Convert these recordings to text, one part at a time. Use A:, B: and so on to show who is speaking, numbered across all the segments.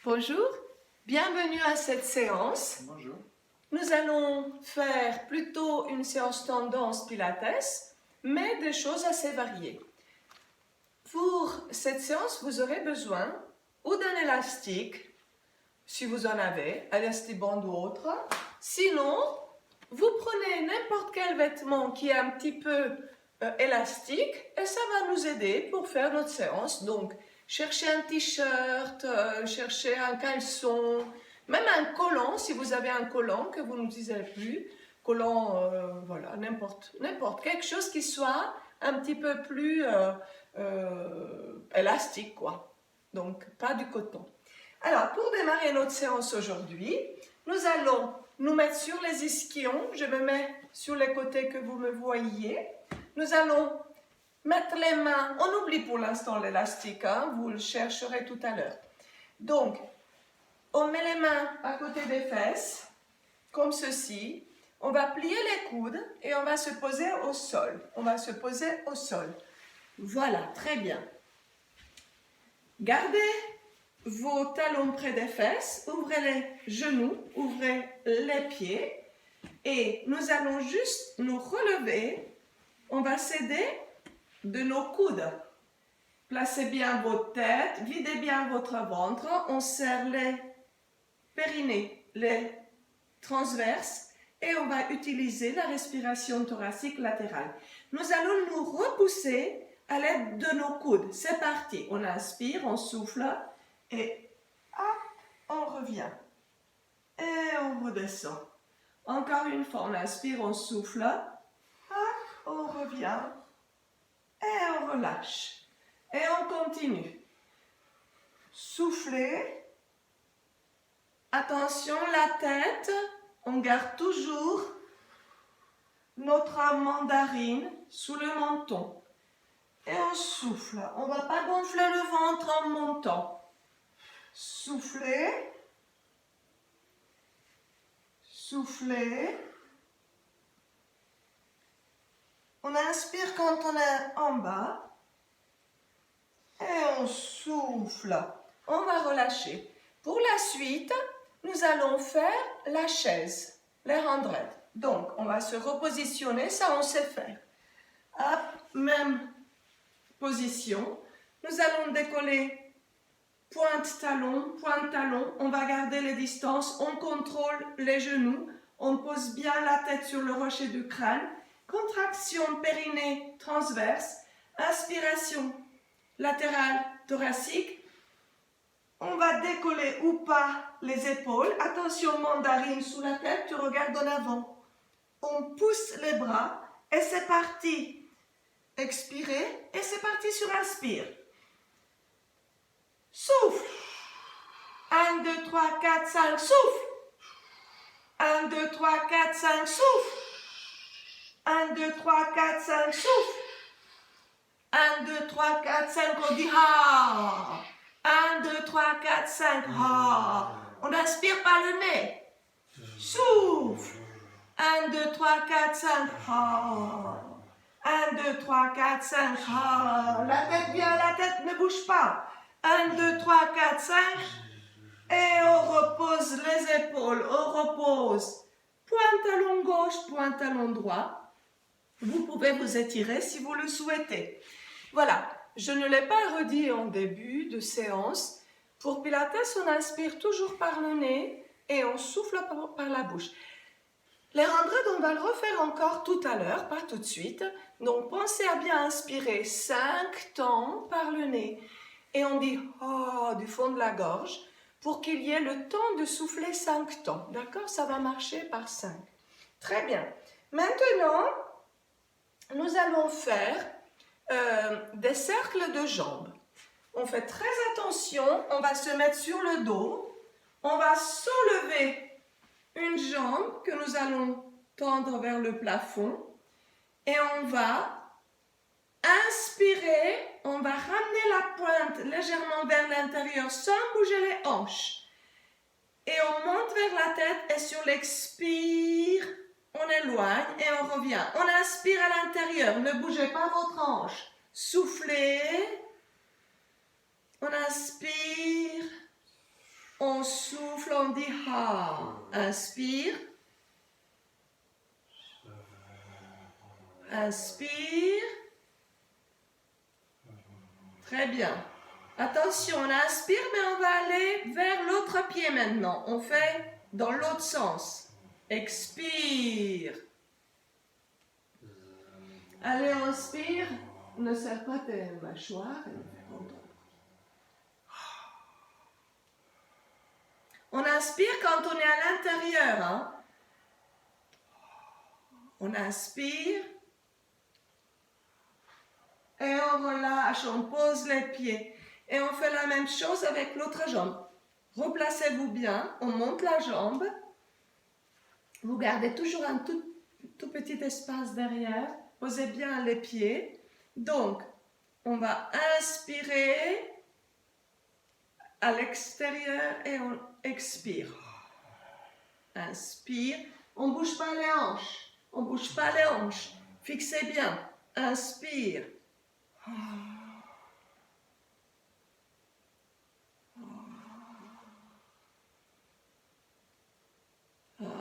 A: Bonjour, bienvenue à cette séance.
B: Bonjour.
A: Nous allons faire plutôt une séance tendance pilates, mais des choses assez variées. Pour cette séance, vous aurez besoin ou d'un élastique, si vous en avez, élastiband ou autre. Sinon, vous prenez n'importe quel vêtement qui est un petit peu élastique et ça va nous aider pour faire notre séance. Donc, cherchez un t-shirt, cherchez un caleçon, même un collant, si vous avez un collant que vous n'utilisez plus, collant, voilà, n'importe, quelque chose qui soit un petit peu plus élastique, quoi. Donc, pas du coton. Alors, pour démarrer notre séance aujourd'hui, nous allons nous mettre sur les ischions. Je me mets sur les côtés que vous me voyez. Nous allons mettre les mains, on oublie pour l'instant l'élastique, hein, vous le chercherez tout à l'heure. Donc, on met les mains à côté des fesses, comme ceci. On va plier les coudes et on va se poser au sol. On va se poser au sol. Voilà, très bien. Gardez vos talons près des fesses, ouvrez les genoux, ouvrez les pieds et nous allons juste nous relever. On va s'aider de nos coudes. Placez bien votre tête, videz bien votre ventre, on serre les périnées, les transverses et on va utiliser la respiration thoracique latérale. Nous allons nous repousser à l'aide de nos coudes. C'est parti, on inspire, on souffle et hop, on revient et on redescend. Encore une fois, on inspire, on souffle, hop, on revient et on relâche. Et on continue. Soufflez. Attention, la tête, on garde toujours notre mandarine sous le menton. Et on souffle. On ne va pas gonfler le ventre en montant. Soufflez. Soufflez. On inspire quand on est en bas. Et on souffle. On va relâcher. Pour la suite, nous allons faire la chaise, les rendrettes. Donc, on va se repositionner, ça on sait faire. Hop, même position. Nous allons décoller pointe-talon. On va garder les distances, on contrôle les genoux. On pose bien la tête sur le rocher du crâne. Contraction périnée transverse. Inspiration latérale thoracique. On va décoller ou pas les épaules. Attention, mandarine sous la tête, tu regardes en avant. On pousse les bras et c'est parti. Expirez et c'est parti sur inspire. Souffle. 1, 2, 3, 4, 5, souffle. 1, 2, 3, 4, 5, souffle. 1, 2, 3, 4, 5, souffle. 1, 2, 3, 4, 5, on dit ah. 1, 2, 3, 4, 5, ah. On inspire par le nez. Souffle. 1, 2, 3, 4, 5, ah. 1, 2, 3, 4, 5, ah. La tête bien, la tête ne bouge pas. 1, 2, 3, 4, 5. Et on repose les épaules, on repose. Pointe talon gauche, pointe talon droit. Vous pouvez vous étirer si vous le souhaitez. Voilà, je ne l'ai pas redit en début de séance. Pour Pilates, on inspire toujours par le nez et on souffle par la bouche. Les rendrettes, on va le refaire encore tout à l'heure, pas tout de suite. Donc, pensez à bien inspirer 5 temps par le nez. Et on dit « oh » du fond de la gorge pour qu'il y ait le temps de souffler 5 temps. D'accord? Ça va marcher par 5. Très bien. Maintenant, nous allons faire des cercles de jambes. On fait très attention, on va se mettre sur le dos, on va soulever une jambe que nous allons tendre vers le plafond et on va inspirer, on va ramener la pointe légèrement vers l'intérieur sans bouger les hanches. Et on monte vers la tête et sur l'expire, on éloigne et on revient. On inspire à l'intérieur, ne bougez pas votre hanche. Soufflez. On inspire. On souffle, on dit ha. Inspire. Inspire. Très bien. Attention, on inspire, mais on va aller vers l'autre pied maintenant. On fait dans l'autre sens. Expire. Allez, on inspire. Ne serre pas tes mâchoires. On inspire quand on est à l'intérieur. Hein? On inspire. Et on relâche, on pose les pieds. Et on fait la même chose avec l'autre jambe. Replacez-vous bien, on monte la jambe. Vous gardez toujours un tout petit espace derrière. Posez bien les pieds. Donc, on va inspirer à l'extérieur et on expire. Inspire. On ne bouge pas les hanches. On ne bouge pas les hanches. Fixez bien. Inspire.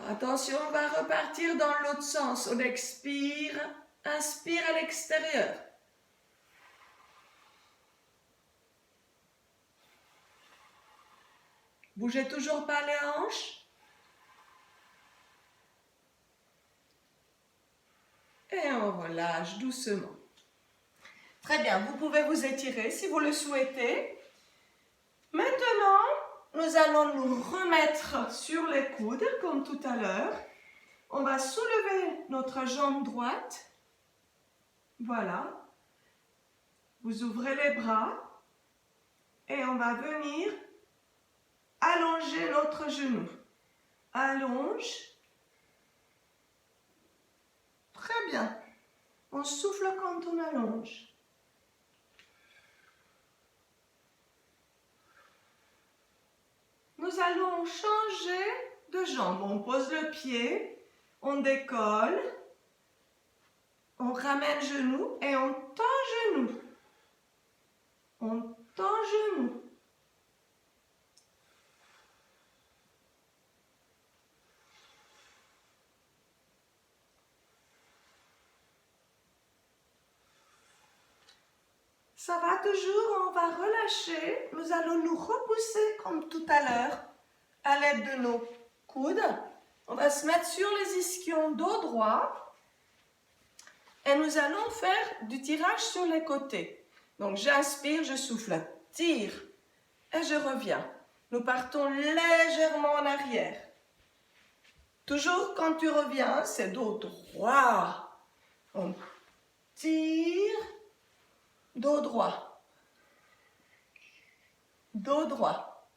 A: Attention, on va repartir dans l'autre sens. On expire. Inspire à l'extérieur. Bougez toujours pas les hanches. Et on relâche doucement. Très bien, vous pouvez vous étirer si vous le souhaitez. Maintenant, nous allons nous remettre sur les coudes comme tout à l'heure. On va soulever notre jambe droite. Voilà. Vous ouvrez les bras et on va venir allonger notre genou. Allonge. Très bien. On souffle quand on allonge. Nous allons changer de jambe. On pose le pied, on décolle, on ramène genou et on tend genou. On tend genou. Ça va toujours, on va relâcher. Nous allons nous repousser comme tout à l'heure à l'aide de nos coudes. On va se mettre sur les ischions dos droit et nous allons faire du tirage sur les côtés. Donc j'inspire, je souffle, tire et je reviens. Nous partons légèrement en arrière. Toujours quand tu reviens, c'est dos droit. On tire. Dos droit. Dos droit.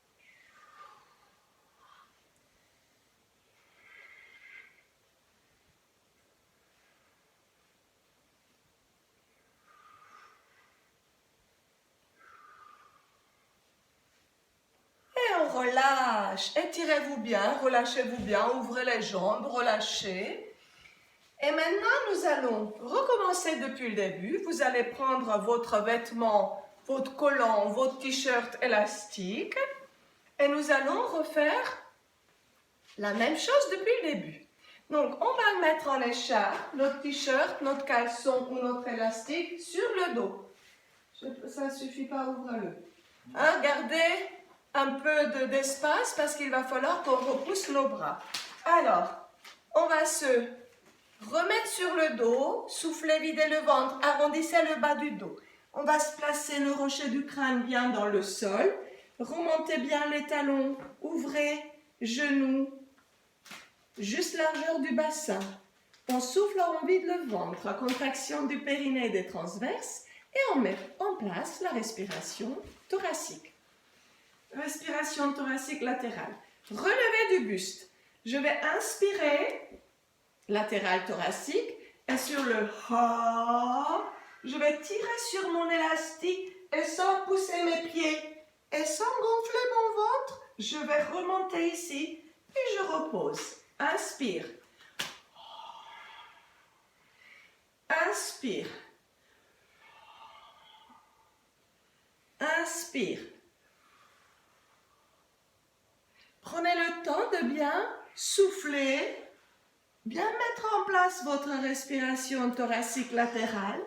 A: Et on relâche. Étirez-vous bien, relâchez-vous bien, ouvrez les jambes, relâchez. Et maintenant, nous allons recommencer depuis le début. Vous allez prendre votre vêtement, votre collant, votre t-shirt élastique. Et nous allons refaire la même chose depuis le début. Donc, on va le mettre en écharpe, notre t-shirt, notre caleçon ou notre élastique sur le dos. Ça ne suffit pas, ouvre-le. Hein, gardez un peu d'espace parce qu'il va falloir qu'on repousse nos bras. Alors, on va se remettre sur le dos, soufflez, videz le ventre, arrondissez le bas du dos. On va se placer le rocher du crâne bien dans le sol. Remontez bien les talons, ouvrez, genoux, juste largeur du bassin. On souffle, on vide le ventre, contraction du périnée et des transverses et on met en place la respiration thoracique. Respiration thoracique latérale. Relevé du buste. Je vais inspirer. Latéral thoracique et sur le ha, je vais tirer sur mon élastique et sans pousser mes pieds et sans gonfler mon ventre, je vais remonter ici et je repose. Inspire. Inspire. Inspire. Prenez le temps de bien souffler, bien mettre en place votre respiration thoracique latérale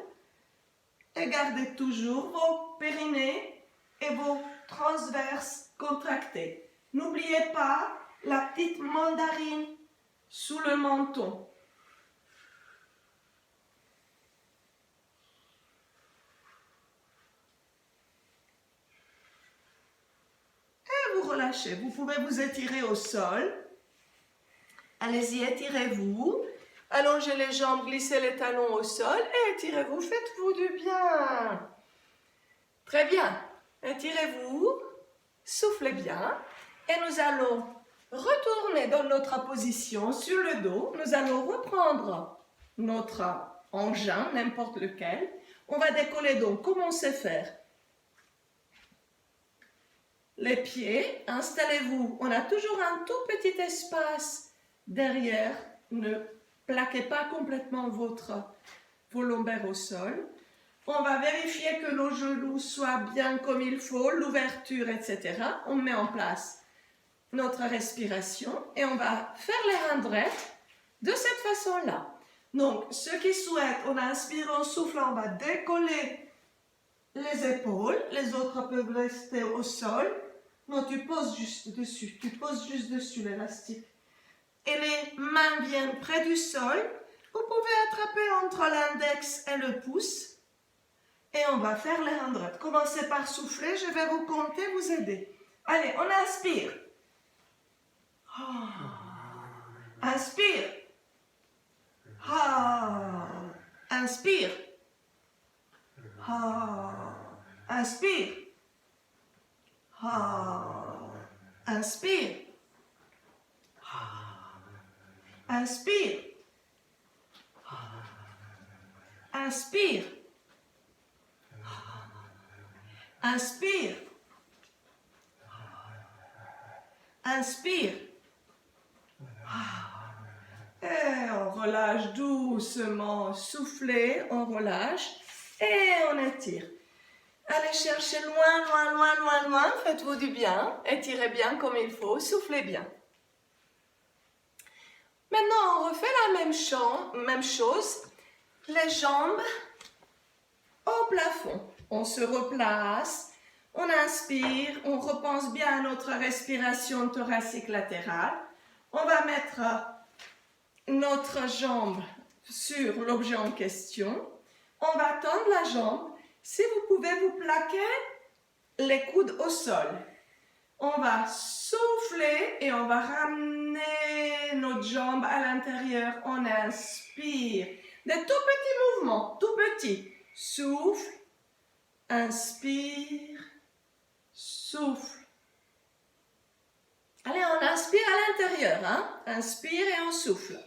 A: et gardez toujours vos périnées et vos transverses contractés. N'oubliez pas la petite mandarine sous le menton. Et vous relâchez. Vous pouvez vous étirer au sol. Allez-y, étirez-vous. Allongez les jambes, glissez les talons au sol et étirez-vous. Faites-vous du bien. Très bien. Étirez-vous. Soufflez bien. Et nous allons retourner dans notre position sur le dos. Nous allons reprendre notre engin, n'importe lequel. On va décoller donc. Comment on sait faire? Les pieds, installez-vous. On a toujours un tout petit espace derrière. Ne plaquez pas complètement vos lombaires au sol. On va vérifier que nos genoux soient bien comme il faut, l'ouverture, etc. On met en place notre respiration et on va faire les rinderettes de cette façon-là. Donc, ceux qui souhaitent, on inspire, on souffle, on va décoller les épaules. Les autres peuvent rester au sol. Non, tu poses juste dessus. Tu poses juste dessus l'élastique. Et les mains viennent près du sol. Vous pouvez attraper entre l'index et le pouce. Et on va faire les rinderettes. Commencez par souffler. Je vais vous compter, vous aider. Allez, on inspire. Inspire. Inspire. Inspire. Inspire. Inspire. Inspire. Inspire. Inspire. Et on relâche doucement. Soufflez, on relâche et on étire. Allez chercher loin, loin, loin, loin, loin. Faites-vous du bien. Étirez bien comme il faut. Soufflez bien. Maintenant, on refait la même chose. Les jambes au plafond. On se replace. On inspire. On repense bien à notre respiration thoracique latérale. On va mettre notre jambe sur l'objet en question. On va tendre la jambe. Si vous pouvez vous plaquer les coudes au sol. On va souffler et on va ramener notre jambe à l'intérieur. On inspire. Des tout petits mouvements, tout petits. Souffle, inspire, souffle. Allez, on inspire à l'intérieur. Hein? Inspire et on souffle.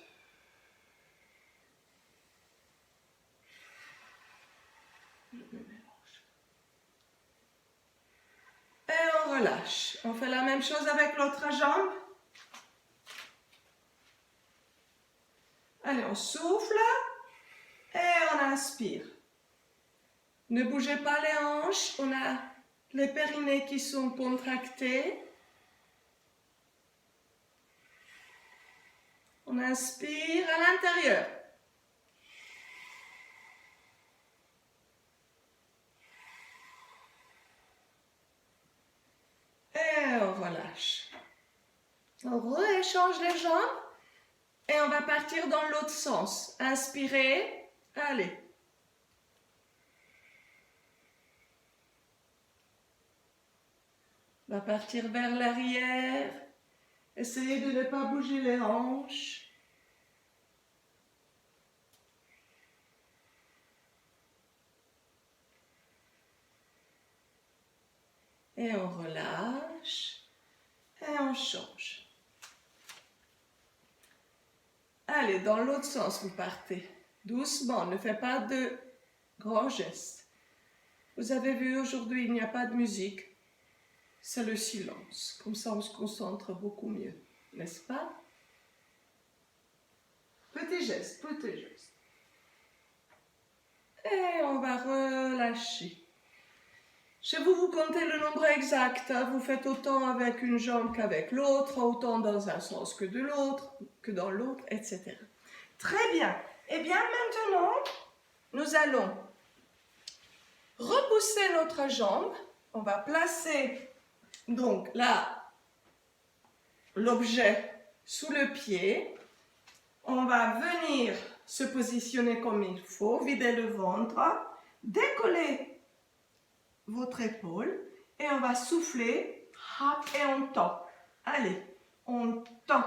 A: Et on relâche. On fait la même chose avec l'autre jambe. Allez, on souffle et on inspire. Ne bougez pas les hanches. On a les périnées qui sont contractés. On inspire à l'intérieur. Et on relâche. On rééchange les jambes et on va partir dans l'autre sens. Inspirez, allez. On va partir vers l'arrière. Essayez de ne pas bouger les hanches. Et on relâche. Et on change. Allez, dans l'autre sens, vous partez. Doucement, ne faites pas de grands gestes. Vous avez vu, aujourd'hui, il n'y a pas de musique. C'est le silence. Comme ça, on se concentre beaucoup mieux. N'est-ce pas? Petit geste, petit geste. Et on va relâcher. Chez vous, vous comptez le nombre exact. Hein. Vous faites autant avec une jambe qu'avec l'autre, autant dans un sens que dans l'autre, etc. Très bien. Eh bien, maintenant, nous allons repousser notre jambe. On va placer donc là l'objet sous le pied. On va venir se positionner comme il faut, vider le ventre, décoller votre épaule et on va souffler et on tend. Allez, on tend.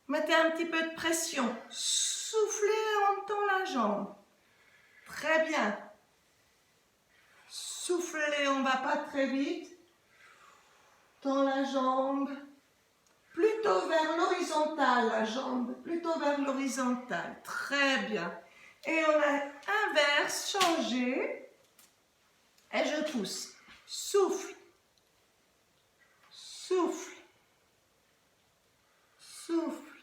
A: Mettez un petit peu de pression. Soufflez, on tend la jambe. Très bien. Soufflez, on ne va pas très vite. Tend la jambe. Plutôt vers l'horizontale, la jambe. Plutôt vers l'horizontale. Très bien. Et on a inverse, changé. Et je pousse. Souffle. Souffle. Souffle.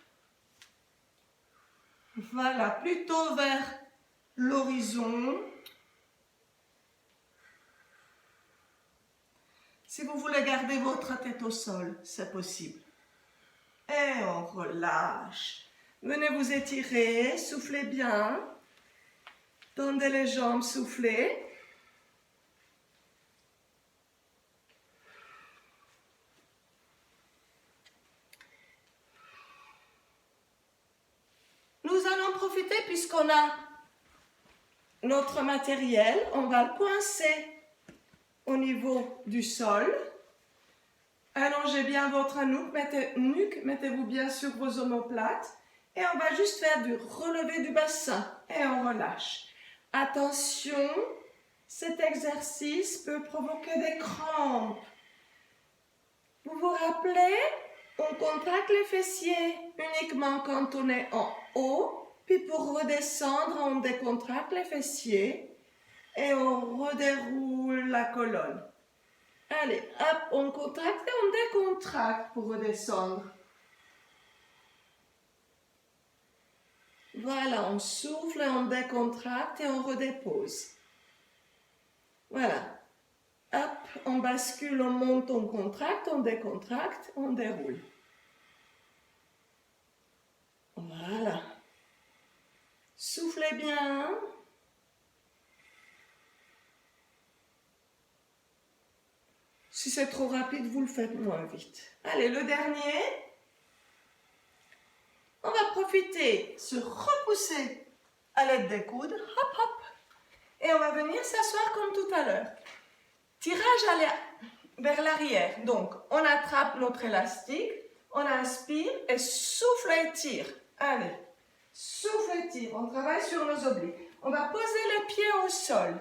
A: Voilà, plutôt vers l'horizon. Si vous voulez garder votre tête au sol, c'est possible. Et on relâche. Venez vous étirer, soufflez bien. Tendez les jambes, soufflez. Nous allons profiter puisqu'on a notre matériel. On va le coincer au niveau du sol. Allongez bien votre nuque, mettez-vous bien sur vos omoplates et on va juste faire du relevé du bassin et on relâche. Attention, cet exercice peut provoquer des crampes. Vous vous rappelez, on contracte les fessiers uniquement quand on est en haut, puis pour redescendre, on décontracte les fessiers et on redéroule la colonne. Allez, hop, on contracte et on décontracte pour redescendre. Voilà, on souffle et on décontracte et on redépose. Voilà. Hop, on bascule, on monte, on contracte, on décontracte, on déroule. Voilà. Soufflez bien. Si c'est trop rapide, vous le faites moins vite. Allez, le dernier. On va profiter, se repousser à l'aide des coudes. Hop, hop. Et on va venir s'asseoir comme tout à l'heure. Tirage vers l'arrière. Donc, on attrape notre élastique, on inspire et souffle et tire. Allez, souffle et tire. On travaille sur nos obliques. On va poser les pieds au sol.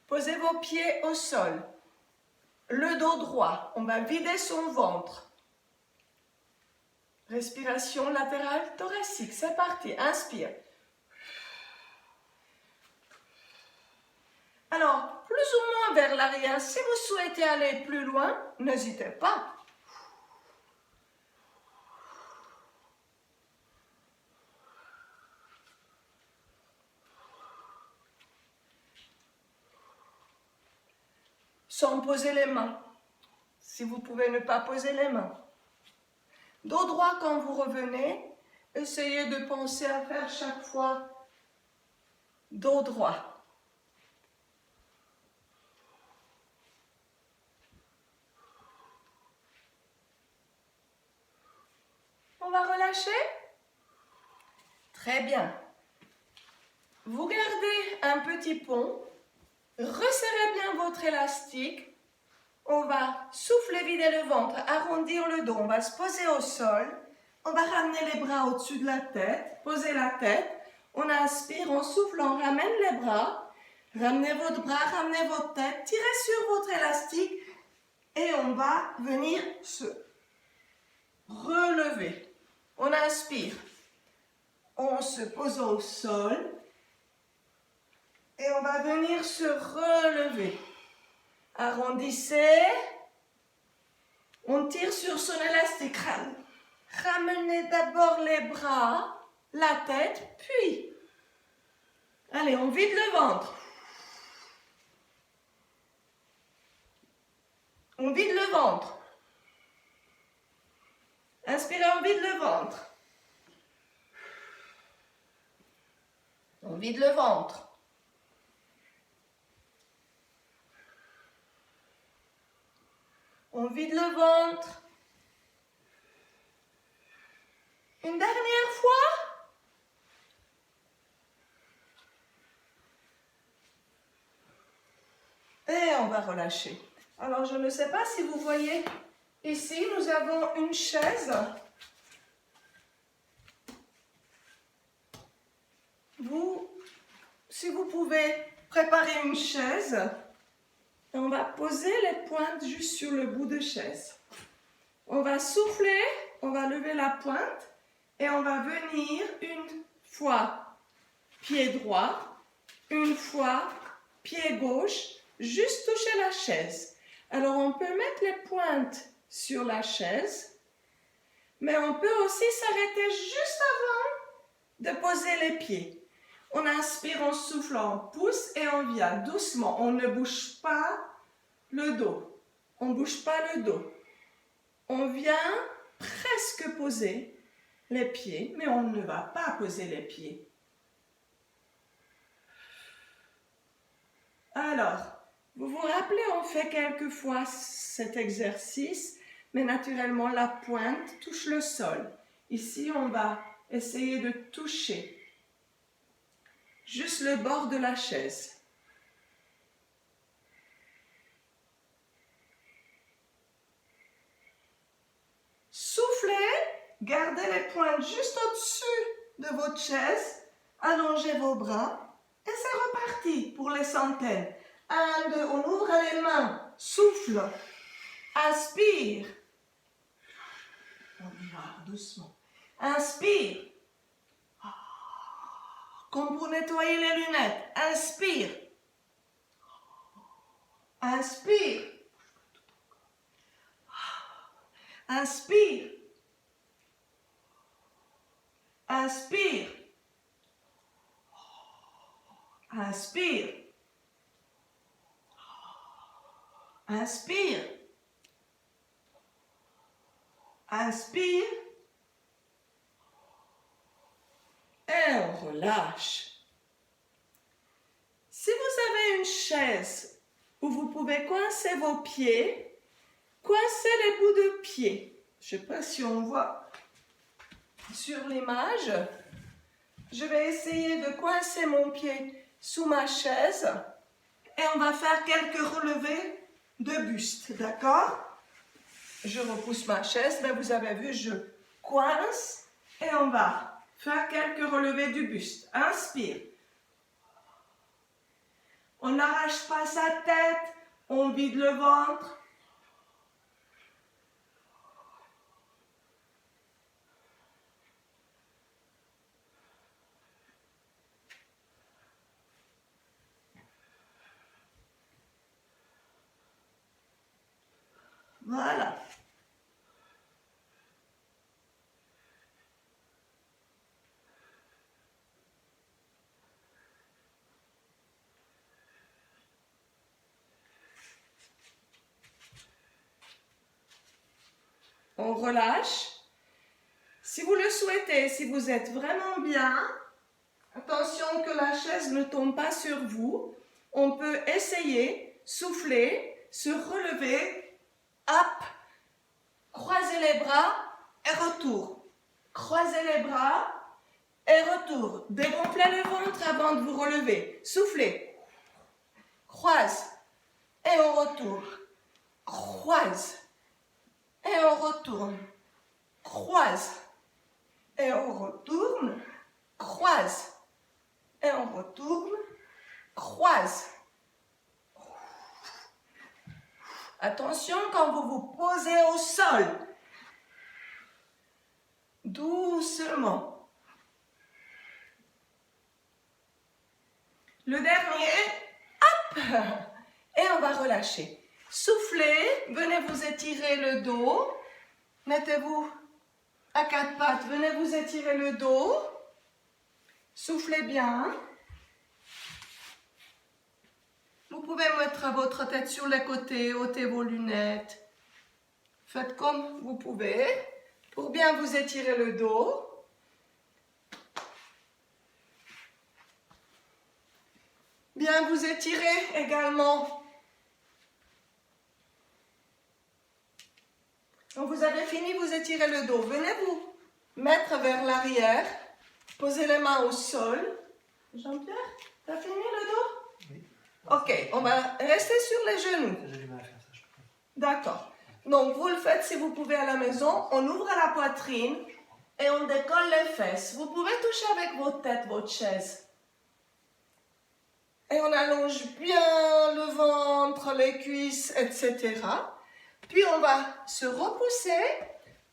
A: Posez vos pieds au sol. Le dos droit. On va vider son ventre. Respiration latérale thoracique. C'est parti. Inspire. Alors, plus ou moins vers l'arrière. Si vous souhaitez aller plus loin, n'hésitez pas. Sans poser les mains. Si vous pouvez ne pas poser les mains. Dos droit quand vous revenez. Essayez de penser à faire chaque fois dos droit. On va relâcher. Très bien. Vous gardez un petit pont. Resserrez bien votre élastique. On va souffler, vider le ventre, arrondir le dos. On va se poser au sol. On va ramener les bras au-dessus de la tête. Poser la tête. On inspire, on souffle, on ramène les bras. Ramenez votre bras, ramenez votre tête. Tirez sur votre élastique. Et on va venir se relever. On inspire. On se pose au sol. Et on va venir se relever. Arrondissez. On tire sur son élastique. Ramenez d'abord les bras, la tête, puis. Allez, on vide le ventre. On vide le ventre. Inspirez, on vide le ventre. On vide le ventre. On vide le ventre. Une dernière fois. Et on va relâcher. Alors, je ne sais pas si vous voyez, ici, nous avons une chaise. Si vous pouvez préparer une chaise, on va poser les pointes juste sur le bout de chaise. On va souffler, on va lever la pointe et on va venir une fois pied droit, une fois pied gauche, juste toucher la chaise. Alors on peut mettre les pointes sur la chaise, mais on peut aussi s'arrêter juste avant de poser les pieds. On inspire, on souffle, on pousse et on vient doucement. On ne bouge pas le dos. On ne bouge pas le dos. On vient presque poser les pieds, mais on ne va pas poser les pieds. Alors, vous vous rappelez, on fait quelquefois cet exercice, mais naturellement la pointe touche le sol. Ici, on va essayer de toucher juste le bord de la chaise. Soufflez, gardez les pointes juste au-dessus de votre chaise, allongez vos bras et c'est reparti pour les centaines. 1, 2, on ouvre les mains, souffle, inspire. On ira doucement. Inspire. Comme pour nettoyer les lunettes. Inspire. Inspire. Inspire. Inspire. Inspire. Inspire. Inspire. Et on relâche. Si vous avez une chaise où vous pouvez coincer vos pieds, coincez les bouts de pied. Je ne sais pas si on voit sur l'image. Je vais essayer de coincer mon pied sous ma chaise et on va faire quelques relevés de buste, d'accord? Je repousse ma chaise, mais vous avez vu, je coince et on va faire quelques relevés du buste. Inspire. On n'arrache pas sa tête, on vide le ventre. Voilà. On relâche. Si vous le souhaitez, si vous êtes vraiment bien, attention que la chaise ne tombe pas sur vous. On peut essayer, souffler, se relever, hop, croiser les bras et retour. Croisez les bras et retour. Dégonflez le ventre avant de vous relever. Soufflez. Croise et on retourne. Croise et on retourne. Croise et on retourne. Croise et on retourne. Croise. Attention quand vous vous posez au sol. Doucement. Le dernier, hop, et on va relâcher. Soufflez, venez vous étirer le dos. Mettez-vous à quatre pattes, venez vous étirer le dos. Soufflez bien. Vous Vous pouvez mettre votre tête sur les côtés, ôtez vos lunettes. Faites comme vous pouvez pour bien vous étirer le dos. Bien vous étirer également. Quand vous avez fini, vous étirez le dos. Venez vous mettre vers l'arrière. Posez les mains au sol. Jean-Pierre, tu as fini le dos?
B: Oui.
A: Ok, on va rester sur les genoux.
B: J'ai du mal à faire ça, je crois.
A: D'accord. Donc, vous le faites si vous pouvez à la maison. On ouvre la poitrine et on décolle les fesses. Vous pouvez toucher avec votre tête, votre chaise. Et on allonge bien le ventre, les cuisses, etc. Puis, on va se repousser.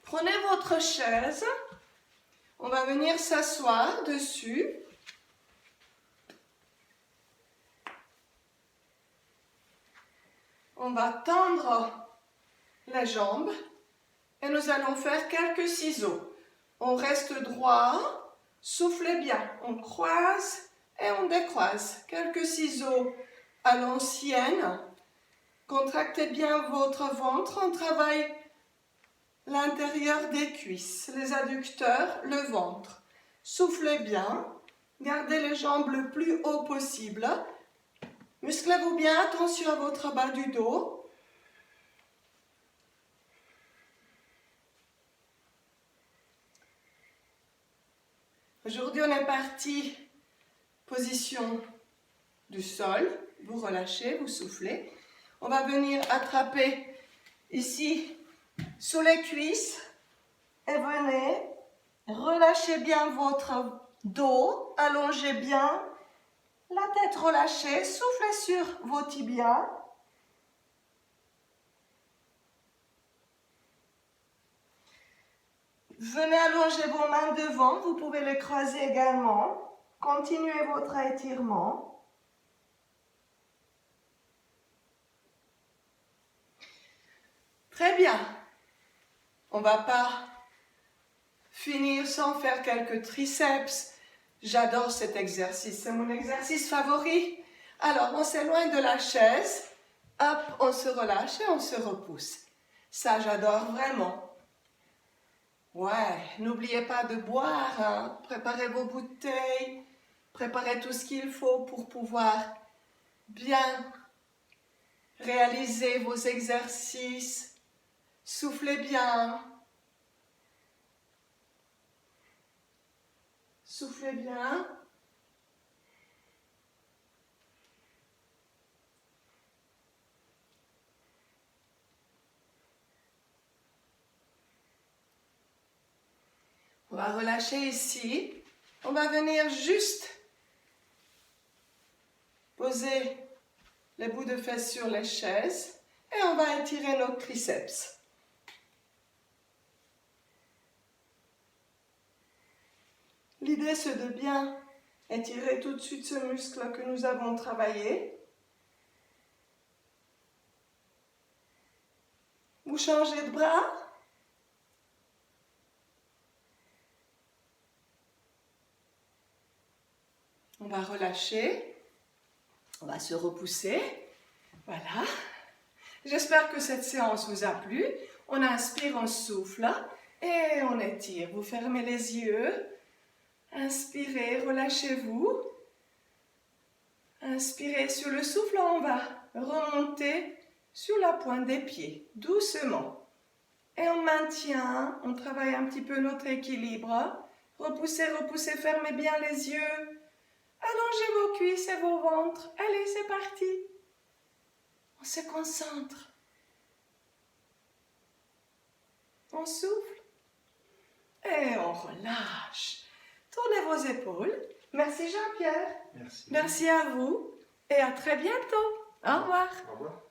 A: Prenez votre chaise. On va venir s'asseoir dessus. On va tendre les jambes et nous allons faire quelques ciseaux. On reste droit, soufflez bien. On croise et on décroise. Quelques ciseaux à l'ancienne. Contractez bien votre ventre. On travaille l'intérieur des cuisses, les adducteurs, le ventre. Soufflez bien. Gardez les jambes le plus haut possible. Musclez-vous bien. Attention à votre bas du dos. Aujourd'hui, on est parti position du sol. Vous relâchez, vous soufflez. On va venir attraper ici sous les cuisses et venez relâcher bien votre dos, allongez bien, la tête relâchée, soufflez sur vos tibias. Venez allonger vos mains devant, vous pouvez les croiser également. Continuez votre étirement. Très bien. On ne va pas finir sans faire quelques triceps. J'adore cet exercice, c'est mon exercice favori. Alors, on s'éloigne de la chaise. Hop, on se relâche et on se repousse. Ça, j'adore vraiment. Ouais, n'oubliez pas de boire, hein. Préparez vos bouteilles, préparez tout ce qu'il faut pour pouvoir bien réaliser vos exercices. Soufflez bien. Soufflez bien. On va relâcher ici. On va venir juste poser les bouts de fesses sur les chaises et on va étirer nos triceps. L'idée, c'est de bien étirer tout de suite ce muscle que nous avons travaillé. Vous changez de bras. On va relâcher. On va se repousser. Voilà. J'espère que cette séance vous a plu. On inspire, on souffle et on étire. Vous fermez les yeux. Inspirez, relâchez-vous. Inspirez sur le souffle, on va remonter sur la pointe des pieds, doucement. Et on maintient, on travaille un petit peu notre équilibre. Repoussez, repoussez, fermez bien les yeux. Allongez vos cuisses et vos ventres. Allez, c'est parti. On se concentre. On souffle. Et on relâche. Tournez vos épaules. Merci Jean-Pierre.
B: Merci.
A: Merci à vous. Et à très bientôt. Au revoir.
B: Au revoir.